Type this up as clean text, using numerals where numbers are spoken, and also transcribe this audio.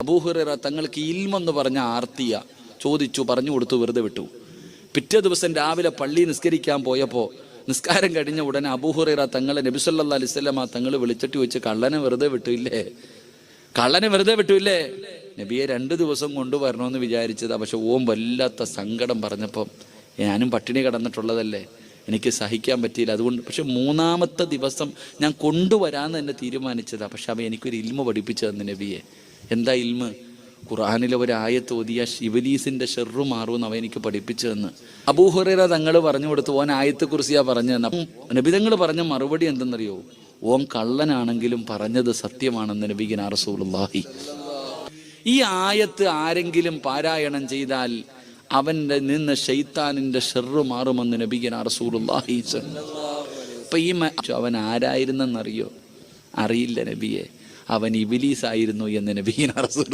അബൂ ഹുറൈറ തങ്ങൾക്ക് ഇൽമെന്ന് പറഞ്ഞ ആർത്തിയ ചോദിച്ചു, പറഞ്ഞു കൊടുത്തു, വെറുതെ വിട്ടു. പിറ്റേ ദിവസം രാവിലെ പള്ളി നിസ്കരിക്കാൻ പോയപ്പോൾ നിസ്കാരം കഴിഞ്ഞ ഉടനെ അബൂ ഹുറൈറ തങ്ങളെ നബി സല്ലല്ലാഹു അലൈഹി വസല്ലം തങ്ങൾ വിളിച്ചിട്ട് ചോദിച്ചു, കള്ളനെ വെറുതെ വിട്ടില്ലേ, കള്ളനെ വെറുതെ വിട്ടില്ലേ? നബിയെ 2 ദിവസം കൊണ്ടുവരണമെന്ന് വിചാരിച്ചതാ, പക്ഷെ വല്ലാത്ത സങ്കടം പറഞ്ഞപ്പോൾ ഞാനും പട്ടിണി കിടന്നിട്ടുള്ളതല്ലേ, എനിക്ക് സഹിക്കാൻ പറ്റിയില്ല, അതുകൊണ്ട്. പക്ഷെ 3-ാമത്തെ ദിവസം ഞാൻ കൊണ്ടുവരാമെന്ന് തന്നെ തീരുമാനിച്ചതാ. പക്ഷെ അവ എനിക്കൊരു ഇൽമ പഠിപ്പിച്ചു തന്നു നബിയെ. എന്താ ഇൽമ? ഖുർആനിലെ ഒരു ആയത്ത് ഓതിയ ഇബ്ലീസിന്റെ ഷർറു മാറുമെന്ന് അവ എനിക്ക് പഠിപ്പിച്ചു തന്ന്. അബൂ ഹുറൈറ തങ്ങൾ പറഞ്ഞു കൊടുത്തു, ഓൻ ആയത്തെ കുറിച്ചാ പറഞ്ഞു തന്നെ. നബി തങ്ങൾ പറഞ്ഞ മറുപടി എന്തെന്നറിയോ? ഓൻ കള്ളനാണെങ്കിലും പറഞ്ഞത് സത്യമാണെന്ന് നബിഗിനാ റസൂലുള്ളാഹി. ഈ ആയത്ത് ആരെങ്കിലും പാരായണം ചെയ്താൽ അവൻ്റെ നിന്ന് ശൈത്താനിന്റെ ഷർറു മാറുമെന്ന് നബിഗിനാ റസൂലുള്ളാഹി. അപ്പൊ ഈ അവൻ ആരായിരുന്നെന്നറിയോ? അറിയില്ല നബിയെ, അവൻ ഇബ്ലീസ് ആയിരുന്നു എന്ന് നബിഗിനാ റസൂലുള്ളാഹി.